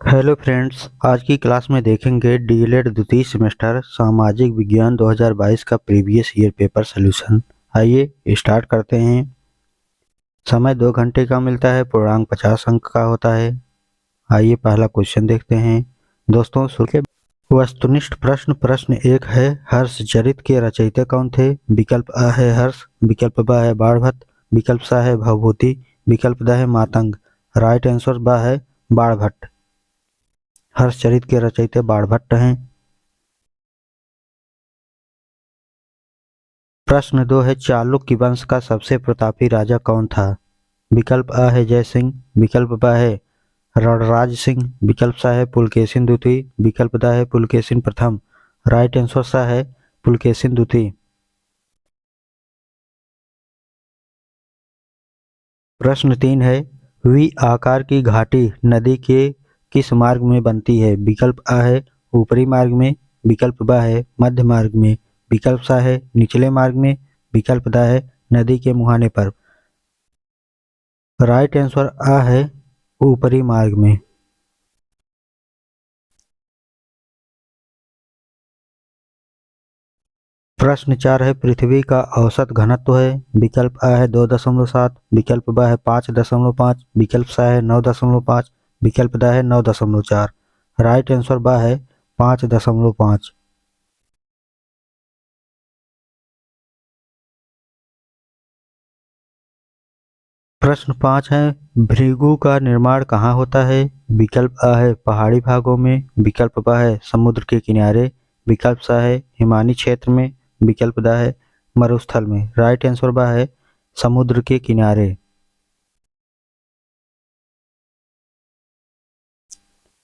Hello friends, आज की class में देखेंगे डीएलएड द्वितीय सेमेस्टर सामाजिक विज्ञान 2022 का प्रीवियस ईयर पेपर सॉल्यूशन। आइए स्टार्ट करते हैं। समय 2 घंटे का मिलता है, पूर्णांक 50 अंक का होता है। आइए पहला क्वेश्चन देखते हैं। दोस्तों सुनिए, वस्तुनिष्ठ प्रश्न 1 है, हर्षचरित के रचयिता कौन थे? विकल्प अ है हर्ष, विकल्प ब है बाणभट्ट, विकल्प स है भवभूति, विकल्प द है मातंग। राइट आंसर ब है बाणभट्ट। हर्षचरित के रचयिता बाणभट्ट हैं। प्रश्न 2 है, चालुक्य वंश का सबसे प्रतापी राजा कौन था? विकल्प अ है जय सिंह, विकल्प ब है रणराज सिंह, विकल्प स है पुलकेशिन द्वितीय, विकल्प द है पुलकेशिन प्रथम। राइट आंसर स है पुलकेशिन द्वितीय। प्रश्न 3 है, वी आकार की घाटी नदी के किस मार्ग में बनती है? विकल्प अ है ऊपरी मार्ग में, विकल्प ब है मध्य मार्ग में, विकल्प स है निचले मार्ग में, विकल्प द है नदी के मुहाने पर। राइट आंसर अ है ऊपरी मार्ग में। प्रश्न 4 है, पृथ्वी का औसत घनत्व है? विकल्प अ है 2.7, विकल्प ब है 5.5, विकल्प स है 9.5, विकल्प द है 9.4। राइट आंसर ब है 5.5। प्रश्न 5 है, भृगु का निर्माण कहाँ होता है? विकल्प अ है पहाड़ी भागों में, विकल्प ब है समुद्र के किनारे, विकल्प स है हिमानी क्षेत्र में, विकल्प द है मरुस्थल में। राइट आंसर ब है समुद्र के किनारे।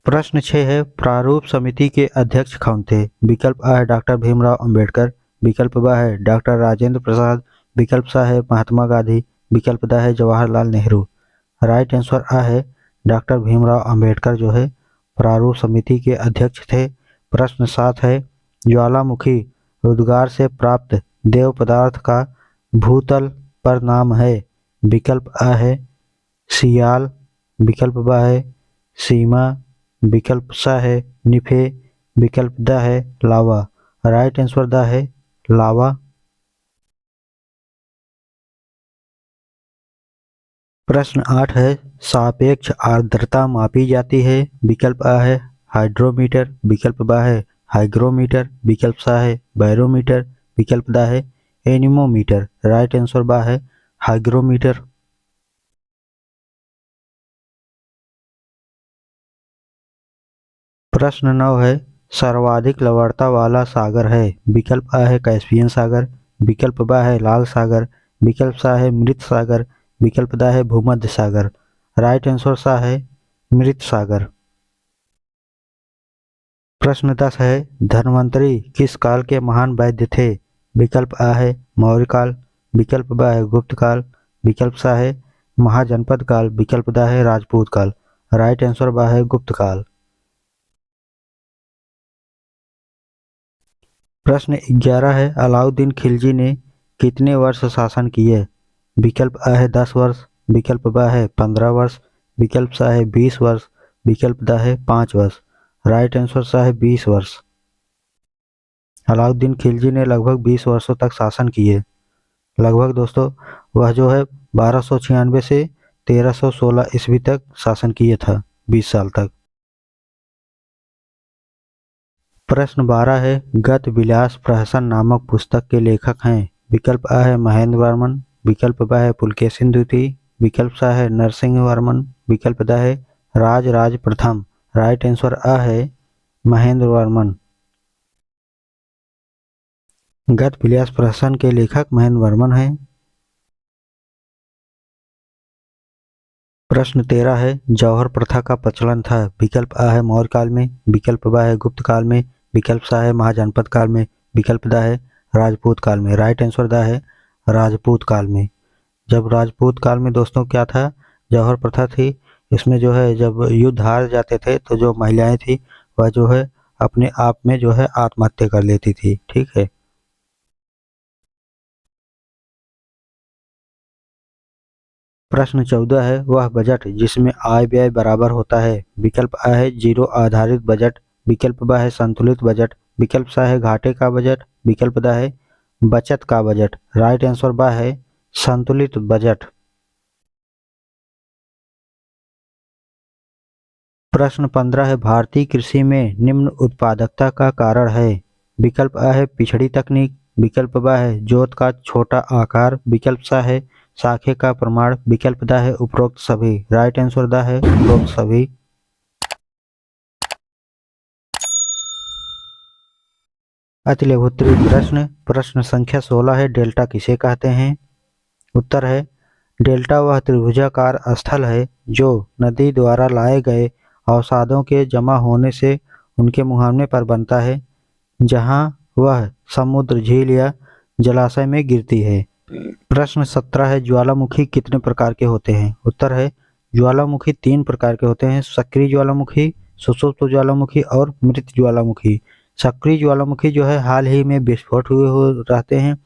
प्रश्न 6 है, प्रारूप समिति के अध्यक्ष कौन थे? विकल्प अ है डॉक्टर भीमराव अंबेडकर, विकल्प ब है डॉक्टर राजेंद्र प्रसाद, विकल्प स है महात्मा गांधी, विकल्प द है जवाहरलाल नेहरू। राइट आंसर अ है डॉक्टर भीमराव अंबेडकर जो है प्रारूप समिति के अध्यक्ष थे। प्रश्न 7 है, ज्वालामुखी उद्गार से प्राप्त देव पदार्थ का भूतल पर नाम है? विकल्प अ है सियाल, विकल्प ब है सीमा, विकल्प स है निफे, विकल्प द है लावा। राइट आंसर द है लावा। प्रश्न 8 है, सापेक्ष आर्द्रता मापी जाती है? विकल्प अ है हाइड्रोमीटर, विकल्प ब है हाइग्रोमीटर, विकल्प स है बैरोमीटर, विकल्प द है एनीमोमीटर। राइट आंसर ब है हाइग्रोमीटर। प्रश्न 9 है, सर्वाधिक लवणता वाला सागर है? विकल्प अ है कैस्पियन सागर, विकल्प ब है लाल सागर, विकल्प स है मृत सागर, विकल्प द है भूमध्य सागर। राइट आंसर स है मृत सागर। प्रश्न 10 है, धन्वंतरि किस काल के महान वैद्य थे? विकल्प अ है मौर्य काल, विकल्प ब है गुप्त काल, विकल्प स है महाजनपद काल, विकल्प द है राजपूत काल। राइट आंसर ब है गुप्त काल। प्रश्न 11 है, अलाउद्दीन खिलजी ने कितने वर्ष शासन किए? विकल्प अ है 10 वर्ष, विकल्प ब है 15 वर्ष, विकल्प स है 20 वर्ष, विकल्प द है 5 वर्ष। राइट आंसर स है 20 वर्ष। अलाउद्दीन खिलजी ने लगभग 20 वर्षों तक शासन किए। लगभग दोस्तों वह जो है 1296 से 1316 ईस्वी तक शासन किए था, 20 साल तक। प्रश्न 12 है, गत विलास प्रहसन नामक पुस्तक के लेखक हैं? विकल्प अ है महेंद्र वर्मन, विकल्प ब है पुलकेशिन द्वितीय, विकल्प स है नरसिंह वर्मन, विकल्प द है राज राज प्रथम। राइट आंसर अ है महेंद्र वर्मन। गत विलास प्रहसन के लेखक महेंद्र वर्मन हैं। प्रश्न 13 है, जौहर प्रथा का प्रचलन था? विकल्प अ है मौर्य काल में, विकल्प ब है गुप्त काल में, विकल्प स है महाजनपद काल में, विकल्प द है राजपूत काल में। राइट आंसर द है राजपूत काल में। जब राजपूत काल में दोस्तों क्या था, जौहर प्रथा थी। इसमें जो है जब युद्ध हार जाते थे तो जो महिलाएं थी वह जो है अपने आप में जो है आत्महत्या कर लेती थी। ठीक है। प्रश्न 14 है, वह बजट जिसमें आय व्यय बराबर होता है। विकल्प अ है जीरो आधारित बजट, विकल्प ब है संतुलित बजट, विकल्प स है घाटे का बजट, विकल्प द है बचत का बजट। राइट आंसर ब है संतुलित बजट। प्रश्न 15 है, भारतीय कृषि में निम्न उत्पादकता का कारण है। विकल्प अ है पिछड़ी तकनीक, विकल्प ब है जोत का छोटा आकार, विकल्प स है साखे का प्रमाण, विकल्प द है उपरोक्त सभी। राइट आंसर द है उपरोक्त सभी। अतिलघुत्तरीय प्रश्न संख्या 16 है, डेल्टा किसे कहते हैं। उत्तर है डेल्टा वह त्रिभुजाकार स्थल है जो नदी द्वारा लाए गए अवसादों के जमा होने से उनके मुहाने पर बनता है, जहां वह समुद्र, झील या जलाशय में गिरती है। प्रश्न 17 है, ज्वालामुखी कितने प्रकार के होते हैं। उत्तर है ज्वालामुखी 3 प्रकार के होते हैं, सक्रिय ज्वालामुखी, सुषुप्त ज्वालामुखी और मृत ज्वालामुखी। सक्रिय ज्वालामुखी जो है हाल ही में विस्फोट हुए हो रहते हैं,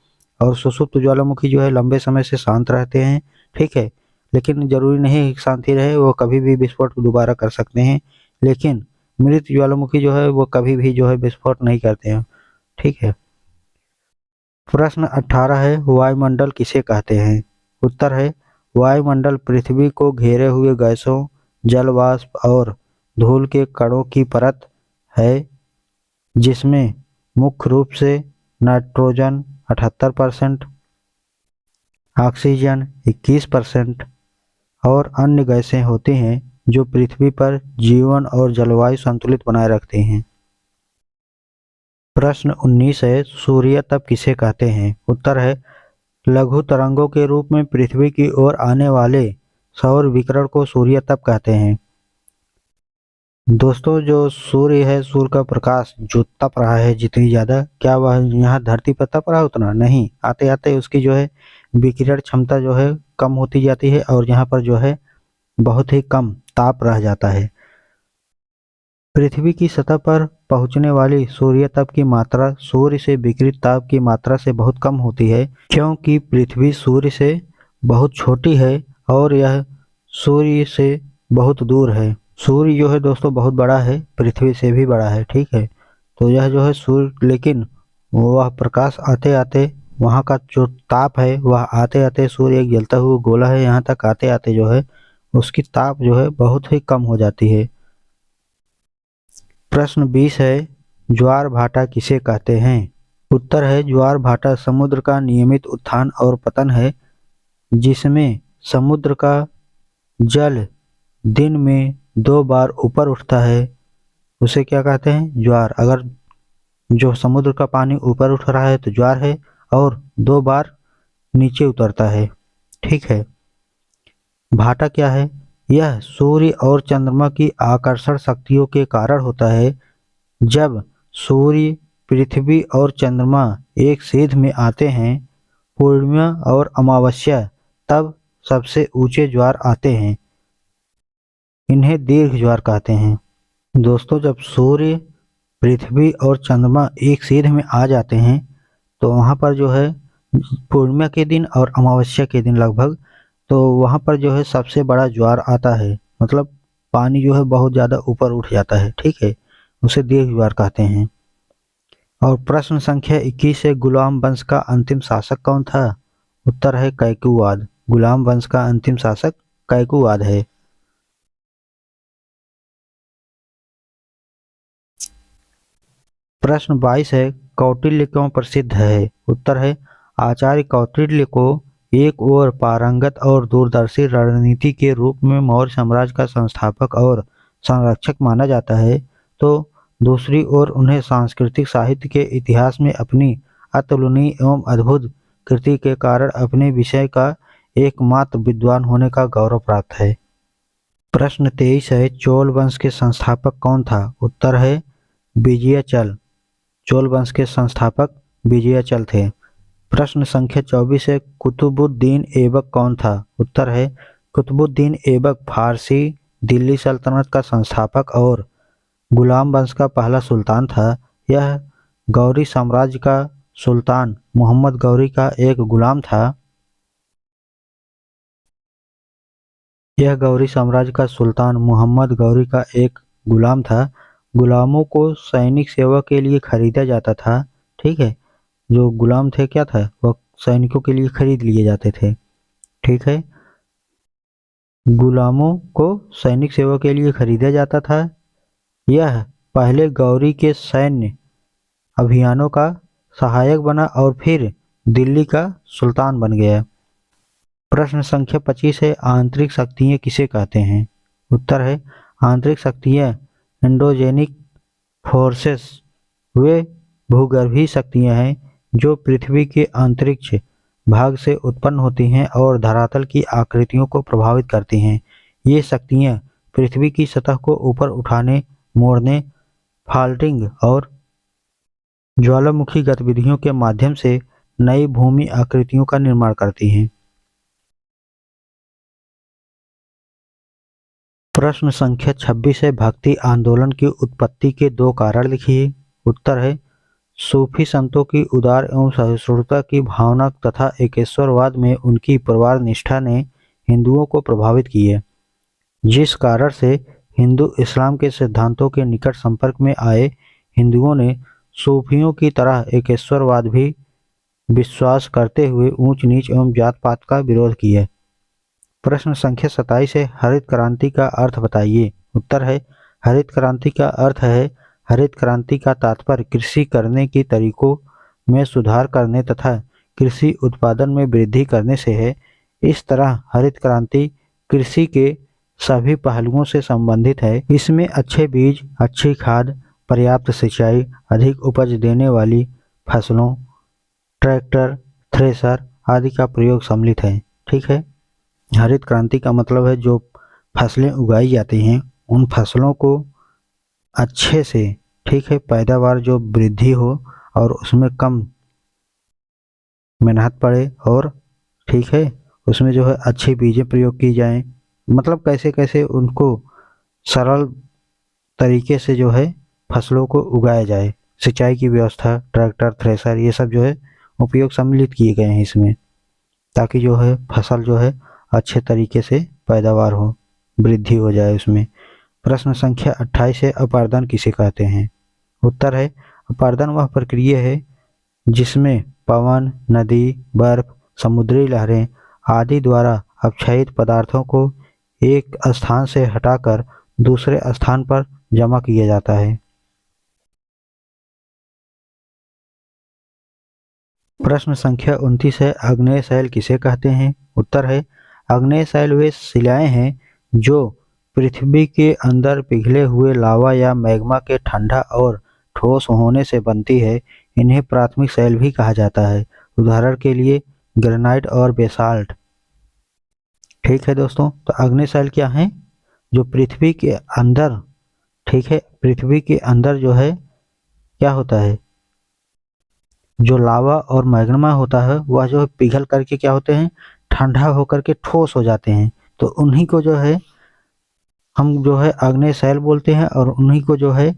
और सुषुप्त ज्वालामुखी जो है लंबे समय से शांत रहते हैं। ठीक है, लेकिन जरूरी नहीं शांति रहे, वो कभी भी विस्फोट दोबारा कर सकते हैं। लेकिन मृत ज्वालामुखी जो है वो कभी भी जो है विस्फोट नहीं करते हैं। ठीक है। प्रश्न 18 है, वायुमंडल किसे कहते हैं। उत्तर है वायुमंडल पृथ्वी को घेरे हुए गैसों, जल वाष्प और धूल के कणों की परत है, जिसमें मुख्य रूप से नाइट्रोजन 78%, ऑक्सीजन 21% और अन्य गैसें होती हैं जो पृथ्वी पर जीवन और जलवायु संतुलित बनाए रखती हैं। प्रश्न 19 है, सूर्य तप किसे कहते हैं। उत्तर है लघु तरंगों के रूप में पृथ्वी की ओर आने वाले सौर विकिरण को सूर्य तप कहते हैं। दोस्तों, जो सूर्य है, सूर्य का प्रकाश जो तप रहा है जितनी ज़्यादा, क्या वह यहाँ धरती पर तप रहा उतना नहीं, आते आते उसकी जो है विकिरण क्षमता जो है कम होती जाती है और यहाँ पर जो है बहुत ही कम ताप रह जाता है। पृथ्वी की सतह पर पहुंचने वाली सूर्य ताप की मात्रा सूर्य से विकिरित ताप की मात्रा से बहुत कम होती है, क्योंकि पृथ्वी सूर्य से बहुत छोटी है और यह सूर्य से बहुत दूर है। सूर्य जो है दोस्तों बहुत बड़ा है, पृथ्वी से भी बड़ा है। ठीक है, तो यह जो है सूर्य, लेकिन वह प्रकाश आते आते, वहाँ का जो ताप है वह आते आते, सूर्य एक जलता हुआ गोला है, यहाँ तक आते आते जो है उसकी ताप जो है बहुत ही कम हो जाती है। प्रश्न 20 है, ज्वार भाटा किसे कहते हैं। उत्तर है ज्वार भाटा समुद्र का नियमित उत्थान और पतन है, जिसमें समुद्र का जल दिन में 2 बार ऊपर उठता है, उसे क्या कहते हैं, ज्वार। अगर जो समुद्र का पानी ऊपर उठ रहा है तो ज्वार है, और 2 बार नीचे उतरता है। ठीक है। भाटा क्या है, यह सूर्य और चंद्रमा की आकर्षण शक्तियों के कारण होता है। जब सूर्य, पृथ्वी और चंद्रमा एक सीध में आते हैं, पूर्णिमा और अमावस्या, तब सबसे ऊंचे ज्वार आते हैं, इन्हें दीर्घ ज्वार कहते हैं। दोस्तों, जब सूर्य, पृथ्वी और चंद्रमा एक सीध में आ जाते हैं तो वहाँ पर जो है पूर्णिमा के दिन और अमावस्या के दिन लगभग, तो वहाँ पर जो है सबसे बड़ा ज्वार आता है, मतलब पानी जो है बहुत ज़्यादा ऊपर उठ जाता है। ठीक है, उसे दीर्घ ज्वार कहते हैं। और प्रश्न संख्या 21 है, गुलाम वंश का अंतिम शासक कौन था। उत्तर है कैकुवाद। गुलाम वंश का अंतिम शासक कैकुवाद है। प्रश्न 22 है, कौटिल्य क्यों प्रसिद्ध है। उत्तर है आचार्य कौटिल्य को एक ओर पारंगत और दूरदर्शी रणनीति के रूप में मौर्य साम्राज्य का संस्थापक और संरक्षक माना जाता है, तो दूसरी ओर उन्हें सांस्कृतिक साहित्य के इतिहास में अपनी अतुलनीय एवं अद्भुत कृति के कारण अपने विषय का एकमात्र विद्वान होने का गौरव प्राप्त है। प्रश्न 23 है, चोल वंश के संस्थापक कौन था। उत्तर है विजयाचल। चोल वंश के संस्थापक विजयाचल थे। प्रश्न संख्या 24 है, कुतुबुद्दीन ऐबक कौन था। उत्तर है कुतुबुद्दीन ऐबक फारसी दिल्ली सल्तनत का संस्थापक और गुलाम वंश का पहला सुल्तान था। यह गौरी साम्राज्य का सुल्तान मोहम्मद गौरी का एक गुलाम था। यह गौरी साम्राज्य का सुल्तान मोहम्मद गौरी का एक गुलाम था। गुलामों को सैनिक सेवा के लिए खरीदा जाता था। ठीक है, जो गुलाम थे क्या था, वह सैनिकों के लिए खरीद लिए जाते थे। ठीक है, गुलामों को सैनिक सेवा के लिए खरीदा जाता था। यह पहले गौरी के सैन्य अभियानों का सहायक बना और फिर दिल्ली का सुल्तान बन गया। प्रश्न संख्या 25 है, आंतरिक शक्तियाँ किसे कहते हैं? उत्तर है, आंतरिक शक्तियाँ एंडोजेनिक फोर्सेस वे भूगर्भीय शक्तियाँ हैं जो पृथ्वी के अंतरिक्ष भाग से उत्पन्न होती हैं और धरातल की आकृतियों को प्रभावित करती हैं। ये शक्तियाँ पृथ्वी की सतह को ऊपर उठाने, मोड़ने, फॉल्टिंग और ज्वालामुखी गतिविधियों के माध्यम से नई भूमि आकृतियों का निर्माण करती हैं। प्रश्न संख्या 26 है, भक्ति आंदोलन की उत्पत्ति के 2 कारण लिखिए। उत्तर है, सूफी संतों की उदार एवं सहिष्णुता की भावना तथा एकेश्वरवाद में उनकी परिवार निष्ठा ने हिंदुओं को प्रभावित किया, जिस कारण से हिंदू इस्लाम के सिद्धांतों के निकट संपर्क में आए। हिंदुओं ने सूफियों की तरह एकेश्वरवाद भी विश्वास करते हुए ऊंच नीच एवं जात पात का विरोध किया। प्रश्न संख्या 27 है, हरित क्रांति का अर्थ बताइए। उत्तर है, हरित क्रांति का अर्थ है, हरित क्रांति का तात्पर्य कृषि करने के तरीकों में सुधार करने तथा कृषि उत्पादन में वृद्धि करने से है। इस तरह हरित क्रांति कृषि के सभी पहलुओं से संबंधित है। इसमें अच्छे बीज, अच्छी खाद, पर्याप्त सिंचाई, अधिक उपज देने वाली फसलों, ट्रैक्टर, थ्रेसर आदि का प्रयोग सम्मिलित है। ठीक है, हरित क्रांति का मतलब है जो फसलें उगाई जाती हैं उन फसलों को अच्छे से, ठीक है, पैदावार जो वृद्धि हो और उसमें कम मेहनत पड़े और ठीक है उसमें जो है अच्छी बीजें प्रयोग की जाएं। मतलब कैसे कैसे उनको सरल तरीके से जो है फसलों को उगाया जाए। सिंचाई की व्यवस्था, ट्रैक्टर, थ्रेसर ये सब जो है उपयोग सम्मिलित किए गए हैं इसमें, ताकि जो है फसल जो है अच्छे तरीके से पैदावार हो, वृद्धि हो जाए उसमें। प्रश्न संख्या 28 है, अपारदन किसे कहते हैं? उत्तर है, अपारदन वह प्रक्रिया है जिसमें पवन, नदी, बर्फ, समुद्री लहरें आदि द्वारा अपक्षयित पदार्थों को एक स्थान से हटाकर दूसरे स्थान पर जमा किया जाता है। प्रश्न संख्या 29 है, आग्नेय शैल किसे कहते हैं? उत्तर है, आग्नेय शैल वे शिलाएं हैं जो पृथ्वी के अंदर पिघले हुए लावा या मैग्मा के ठंडा और ठोस होने से बनती है। इन्हें प्राथमिक शैल भी कहा जाता है। उदाहरण के लिए ग्रेनाइट और बेसाल्ट। ठीक है दोस्तों, तो आग्नेय शैल क्या है? जो पृथ्वी के अंदर, ठीक है, पृथ्वी के अंदर जो है क्या होता है, जो लावा और मैग्मा होता है वह जो है पिघल करके क्या होते हैं, ठंडा होकर के ठोस हो जाते हैं। तो उन्हीं को जो है हम जो है आग्नेय शैल बोलते हैं और उन्हीं को जो है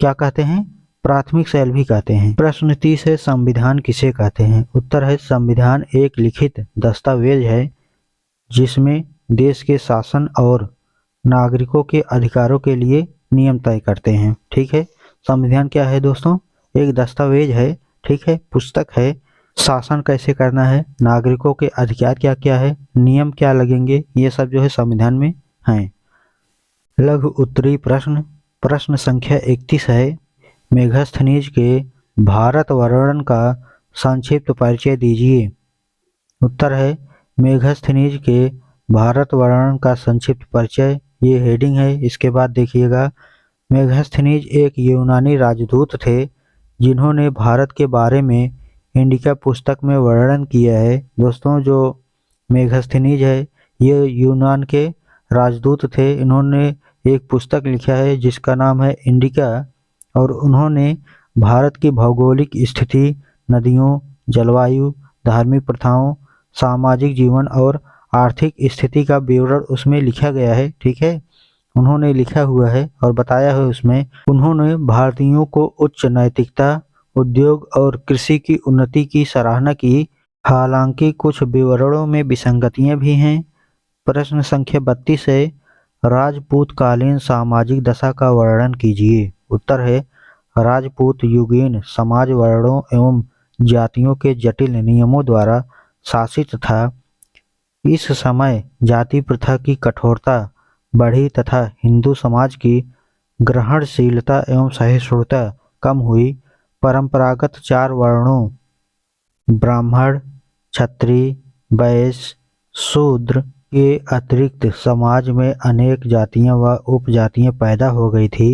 क्या कहते हैं, प्राथमिक शैल भी कहते हैं। प्रश्न 30 है, संविधान किसे कहते हैं? उत्तर है, संविधान एक लिखित दस्तावेज है जिसमें देश के शासन और नागरिकों के अधिकारों के लिए नियम तय करते हैं। ठीक है, संविधान क्या है दोस्तों? एक दस्तावेज है, ठीक है, पुस्तक है। शासन कैसे करना है, नागरिकों के अधिकार क्या क्या है, नियम क्या लगेंगे, ये सब जो है संविधान में हैं। लघु उत्तरीय प्रश्न, प्रश्न संख्या 31 है, मेगास्थनीज के भारत वर्णन का संक्षिप्त परिचय दीजिए। उत्तर है, मेगास्थनीज के भारत वर्णन का संक्षिप्त परिचय, ये हेडिंग है। इसके बाद देखिएगा, मेगास्थनीज एक यूनानी राजदूत थे जिन्होंने भारत के बारे में इंडिका पुस्तक में वर्णन किया है। दोस्तों, जो मेगास्थनीज है ये यूनान के राजदूत थे। इन्होंने एक पुस्तक लिखा है जिसका नाम है इंडिका और उन्होंने भारत की भौगोलिक स्थिति, नदियों, जलवायु, धार्मिक प्रथाओं, सामाजिक जीवन और आर्थिक स्थिति का विवरण उसमें लिखा गया है। ठीक है, उन्होंने लिखा हुआ है और बताया है उसमें। उन्होंने भारतीयों को उच्च नैतिकता, उद्योग और कृषि की उन्नति की सराहना की। हालांकि कुछ विवरणों में विसंगतियां भी हैं, प्रश्न संख्या 32 है, राजपूतकालीन सामाजिक दशा का वर्णन कीजिए। उत्तर है, राजपूत युगीन समाज वर्णों एवं जातियों के जटिल नियमों द्वारा शासित था। इस समय जाति प्रथा की कठोरता बढ़ी तथा हिंदू समाज की ग्रहणशीलता एवं सहिष्णुता कम हुई। परंपरागत 4 वर्णों ब्राह्मण, क्षत्रिय, वैश्य, शूद्र के अतिरिक्त समाज में अनेक जातियां व उपजातियां पैदा हो गई थी।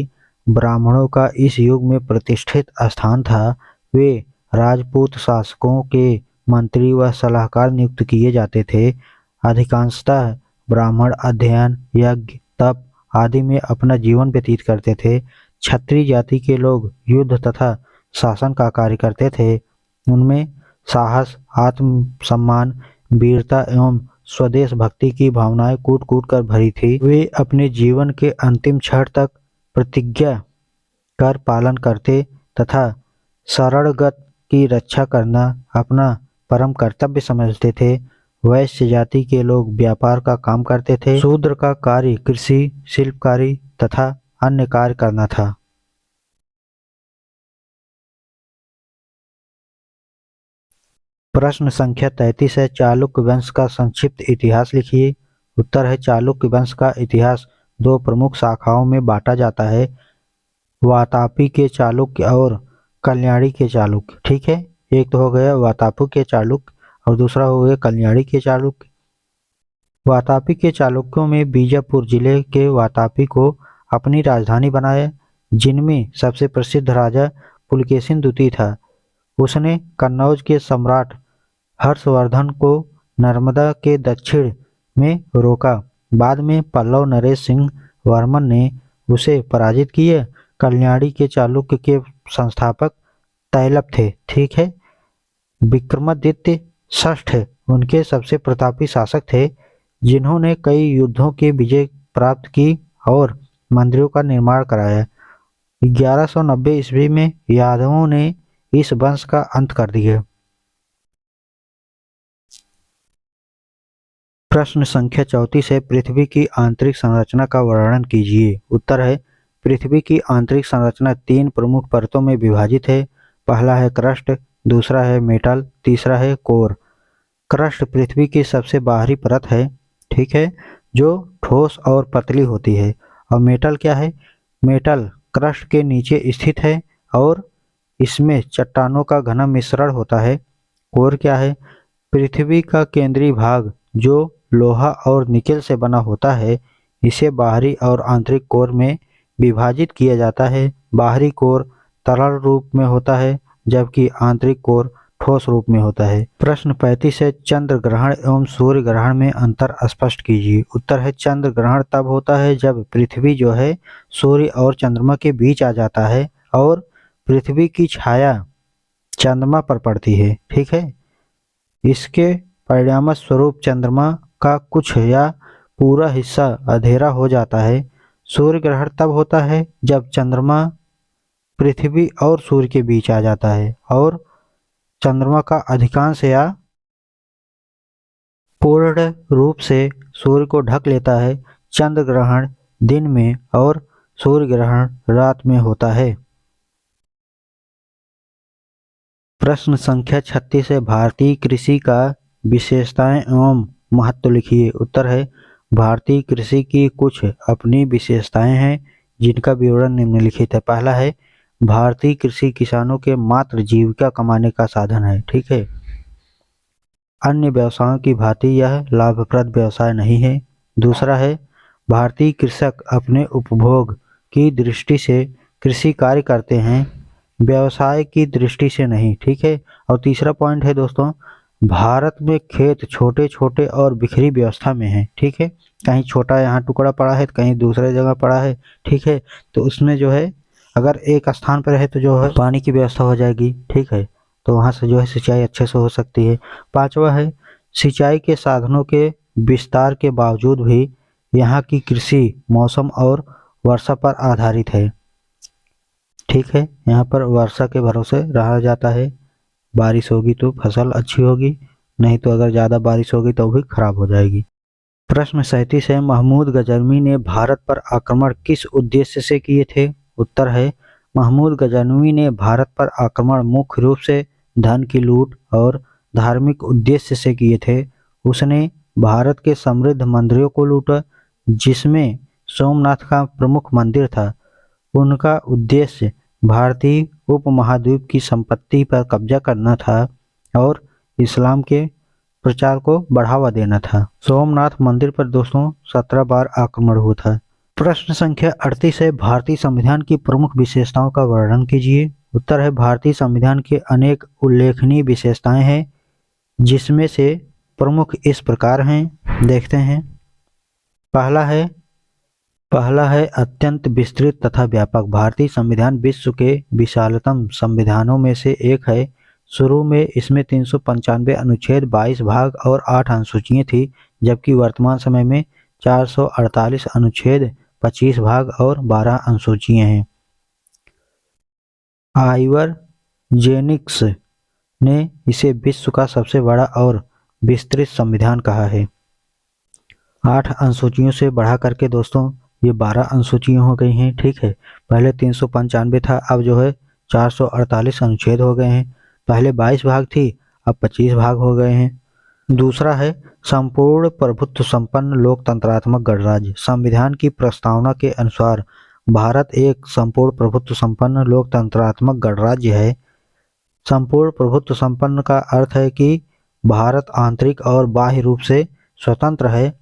ब्राह्मणों का इस युग में प्रतिष्ठित स्थान था। वे राजपूत शासकों के मंत्री व सलाहकार नियुक्त किए जाते थे। अधिकांशतः ब्राह्मण अध्ययन, यज्ञ, तप आदि में अपना जीवन व्यतीत करते थे। क्षत्रिय जाति के लोग युद्ध तथा शासन का कार्य करते थे। उनमें साहस, आत्मसम्मान, वीरता एवं स्वदेश भक्ति की भावनाएं कूट कूट कर भरी थी। वे अपने जीवन के अंतिम क्षण तक प्रतिज्ञा कर पालन करते तथा शरणगत की रक्षा करना अपना परम कर्तव्य समझते थे। वैश्य जाति के लोग व्यापार का काम करते थे। शूद्र का कार्य कृषि, शिल्पकारी तथा अन्य कार्य करना था। प्रश्न संख्या 33 है, चालुक्य वंश का संक्षिप्त इतिहास लिखिए। उत्तर है, चालुक्य वंश का इतिहास 2 प्रमुख शाखाओं में बांटा जाता है, वातापी के चालुक्य और कल्याणी के चालुक्य। ठीक है, एक तो हो गया वातापी के चालुक्य और दूसरा हो गया कल्याणी के चालुक्य। वातापी के चालुक्यों में बीजापुर जिले के वातापी को अपनी राजधानी बनाया, जिनमें सबसे प्रसिद्ध राजा पुलकेशिन द्वितीय था। उसने कन्नौज के सम्राट हर्षवर्धन को नर्मदा के दक्षिण में रोका। बाद में पल्लव नरेश सिंह वर्मन ने उसे पराजित किया। कल्याणी के चालुक्य के संस्थापक तैलप थे। ठीक है, विक्रमादित्य षष्ठ उनके सबसे प्रतापी शासक थे, जिन्होंने कई युद्धों की विजय प्राप्त की और मंदिरों का निर्माण कराया। 1190 ईस्वी में यादवों ने इस वंश का अंत कर दिया। प्रश्न संख्या 34 है, पृथ्वी की आंतरिक संरचना का वर्णन कीजिए। उत्तर है, पृथ्वी की आंतरिक संरचना 3 प्रमुख परतों में विभाजित है। पहला है क्रस्ट, दूसरा है मेटल, तीसरा है कोर। क्रस्ट पृथ्वी की सबसे बाहरी परत है, ठीक है, जो ठोस और पतली होती है। और मेटल क्या है? मेटल क्रस्ट के नीचे स्थित है और इसमें चट्टानों का घना मिश्रण होता है। कोर क्या है? पृथ्वी का केंद्रीय भाग जो लोहा और निकेल से बना होता है। इसे बाहरी और आंतरिक कोर में विभाजित किया जाता है। बाहरी कोर तरल रूप में होता है, जबकि आंतरिक कोर ठोस रूप में होता है। प्रश्न 35 है, चंद्र ग्रहण एवं सूर्य ग्रहण में अंतर स्पष्ट कीजिए। उत्तर है, चंद्र ग्रहण तब होता है जब पृथ्वी जो है सूर्य और चंद्रमा के बीच आ जाता है और पृथ्वी की छाया चंद्रमा पर पड़ती है। ठीक है, इसके परिणाम स्वरूप चंद्रमा का कुछ या पूरा हिस्सा अंधेरा हो जाता है। सूर्य ग्रहण तब होता है जब चंद्रमा पृथ्वी और सूर्य के बीच आ जाता है और चंद्रमा का अधिकांश या पूर्ण रूप से सूर्य को ढक लेता है। चंद्र ग्रहण दिन में और सूर्य ग्रहण रात में होता है। प्रश्न संख्या 36 है, भारतीय कृषि का विशेषताएं एवं महत्व लिखिए। उत्तर है, भारतीय कृषि की कुछ अपनी विशेषताएं हैं जिनका विवरण निम्नलिखित है। पहला है, भारतीय कृषि किसानों के मात्र जीविका कमाने का साधन है। ठीक है, अन्य व्यवसायों की भांति यह लाभप्रद व्यवसाय नहीं है। दूसरा है, भारतीय कृषक अपने उपभोग की दृष्टि से कृषि कार्य करते हैं, व्यवसाय की दृष्टि से नहीं। ठीक है, और तीसरा पॉइंट है दोस्तों, भारत में खेत छोटे छोटे और बिखरी व्यवस्था में है। ठीक है, कहीं छोटा यहाँ टुकड़ा पड़ा है, कहीं दूसरे जगह पड़ा है। ठीक है, तो उसमें जो है अगर एक स्थान पर है तो जो है पानी की व्यवस्था हो जाएगी। ठीक है, तो वहाँ से जो है सिंचाई अच्छे से हो सकती है। पांचवा है, सिंचाई के साधनों के विस्तार के बावजूद भी यहाँ की कृषि मौसम और वर्षा पर आधारित है। ठीक है, यहाँ पर वर्षा के भरोसे रहा जाता है। बारिश होगी तो फसल अच्छी होगी, नहीं तो अगर ज़्यादा बारिश होगी तो भी खराब हो जाएगी। प्रश्न 37 है, महमूद गजनवी ने भारत पर आक्रमण किस उद्देश्य से किए थे? उत्तर है, महमूद गजनवी ने भारत पर आक्रमण मुख्य रूप से धन की लूट और धार्मिक उद्देश्य से किए थे। उसने भारत के समृद्ध मंदिरों को लूटा, जिसमें सोमनाथ का प्रमुख मंदिर था। उनका उद्देश्य भारतीय उपमहाद्वीप की संपत्ति पर कब्जा करना था और इस्लाम के प्रचार को बढ़ावा देना था। सोमनाथ मंदिर पर दोस्तों 17 बार आक्रमण हुआ था। प्रश्न संख्या 38 है, भारतीय संविधान की प्रमुख विशेषताओं का वर्णन कीजिए। उत्तर है, भारतीय संविधान के अनेक उल्लेखनीय विशेषताएं हैं, जिसमें से प्रमुख इस प्रकार हैं, देखते हैं। पहला है अत्यंत विस्तृत तथा व्यापक। भारतीय संविधान विश्व के विशालतम संविधानों में से एक है। शुरू में इसमें 395 अनुच्छेद, 22 भाग और 8 अनुसूचियां थी, जबकि वर्तमान समय में 448 अनुच्छेद, 25 भाग और 12 अनुसूचियां हैं। आइवर जेनिक्स ने इसे विश्व का सबसे बड़ा और विस्तृत संविधान कहा है। 8 अनुसूचियों से बढ़ा करके दोस्तों ये 12 अनुसूचियां हो गई हैं। ठीक है, पहले 395 था, अब जो है 448 अनुच्छेद हो गए हैं। पहले 22 भाग थी, अब 25 भाग हो गए हैं। दूसरा है संपूर्ण प्रभुत्व संपन्न लोकतंत्रात्मक गणराज्य। संविधान की प्रस्तावना के अनुसार भारत एक संपूर्ण प्रभुत्व संपन्न लोकतंत्रात्मक गणराज्य है। संपूर्ण प्रभुत्व संपन्न का अर्थ है कि भारत आंतरिक और बाह्य रूप से स्वतंत्र है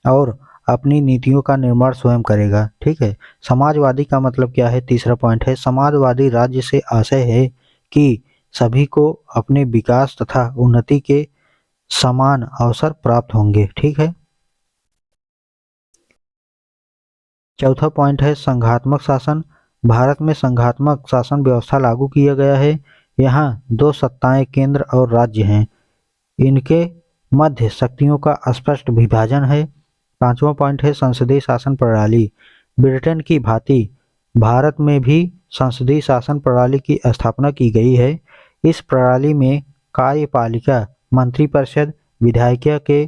और अपनी नीतियों का निर्माण स्वयं करेगा। ठीक है, समाजवादी का मतलब क्या है? तीसरा पॉइंट है, समाजवादी राज्य से आशय है कि सभी को अपने विकास तथा उन्नति के समान अवसर प्राप्त होंगे। ठीक है। चौथा पॉइंट है संघात्मक शासन। भारत में संघात्मक शासन व्यवस्था लागू किया गया है। यहाँ 2 सत्ताएं केंद्र और राज्य हैं। इनके मध्य शक्तियों का स्पष्ट विभाजन है। पांचवा पॉइंट है संसदीय शासन प्रणाली। ब्रिटेन की भांति भारत में भी संसदीय शासन प्रणाली की स्थापना की गई है। इस प्रणाली में कार्यपालिका मंत्रिपरिषद, विधायिका के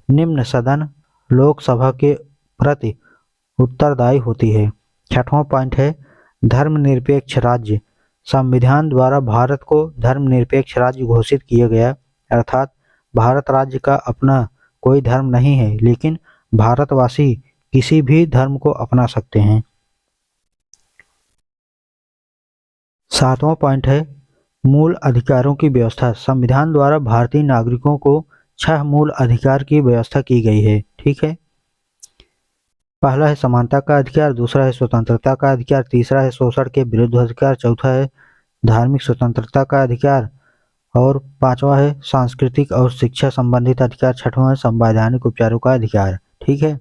निम्न सदन लोकसभा के प्रति उत्तरदायी होती है। छठवां पॉइंट है धर्मनिरपेक्ष राज्य। संविधान द्वारा भारत को धर्मनिरपेक्ष राज्य घोषित किया गया, अर्थात भारत राज्य का अपना कोई धर्म नहीं है, लेकिन भारतवासी किसी भी धर्म को अपना सकते हैं। सातवां पॉइंट है मूल अधिकारों की व्यवस्था। संविधान द्वारा भारतीय नागरिकों को 6 मूल अधिकार की व्यवस्था की गई है। ठीक है, पहला है समानता का अधिकार, दूसरा है स्वतंत्रता का अधिकार, तीसरा है शोषण के विरुद्ध अधिकार, चौथा है धार्मिक स्वतंत्रता का अधिकार और पांचवा है सांस्कृतिक और शिक्षा संबंधित अधिकार, छठवां है संवैधानिक उपचारों का अधिकार। ठीक है।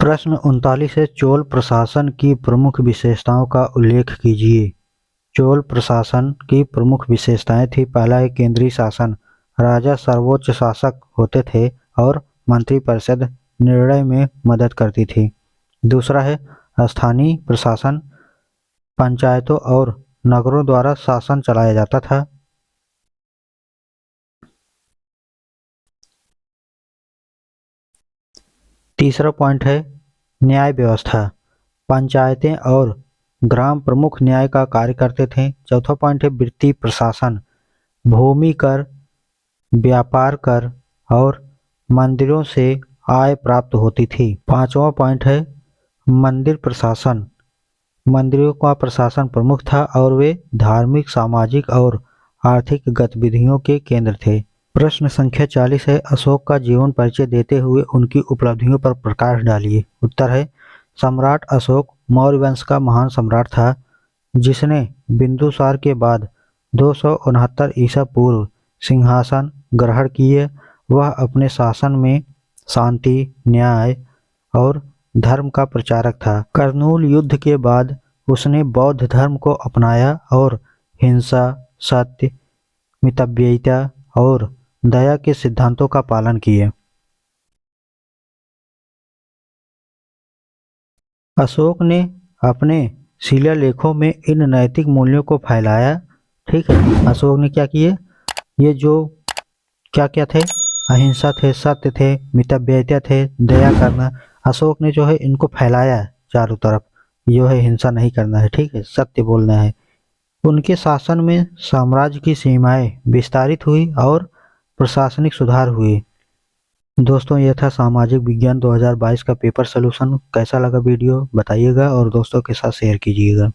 प्रश्न 39 है चोल प्रशासन की प्रमुख विशेषताओं का उल्लेख कीजिए। चोल प्रशासन की प्रमुख विशेषताएं थी, पहला है केंद्रीय शासन। राजा सर्वोच्च शासक होते थे और मंत्रिपरिषद निर्णय में मदद करती थी। दूसरा है स्थानीय प्रशासन। पंचायतों और नगरों द्वारा शासन चलाया जाता था। तीसरा पॉइंट है न्याय व्यवस्था। पंचायतें और ग्राम प्रमुख न्याय का कार्य करते थे। चौथा पॉइंट है वृत्ति प्रशासन। भूमि कर, व्यापार कर और मंदिरों से आय प्राप्त होती थी। पांचवा पॉइंट है मंदिर प्रशासन। मंदिरों का प्रशासन प्रमुख था और वे धार्मिक, सामाजिक और आर्थिक गतिविधियों के केंद्र थे। प्रश्न संख्या 40 है अशोक का जीवन परिचय देते हुए उनकी उपलब्धियों पर प्रकाश डालिए। उत्तर है सम्राट अशोक मौर्य वंश का महान सम्राट था, जिसने बिंदुसार के बाद 269 ईसा पूर्व सिंहासन ग्रहण किए। वह अपने शासन में शांति, न्याय और धर्म का प्रचारक था। करनूल युद्ध के बाद उसने बौद्ध धर्म को अपनाया और हिंसा, सत्य, मितव्ययिता और दया के सिद्धांतों का पालन किए। अशोक ने अपने शिलालेखों में इन नैतिक मूल्यों को फैलाया। ठीक है, अशोक ने क्या किए, ये जो क्या क्या थे अहिंसा थे, सत्य थे, मितव्ययिता थे, दया करना। अशोक ने जो है इनको फैलाया चारों तरफ, जो है हिंसा नहीं करना है, ठीक है, सत्य बोलना है। उनके शासन में साम्राज्य की सीमाएं विस्तारित हुई और प्रशासनिक सुधार हुए। दोस्तों ये था सामाजिक विज्ञान 2022 का पेपर सॉल्यूशन। कैसा लगा वीडियो बताइएगा और दोस्तों के साथ शेयर कीजिएगा।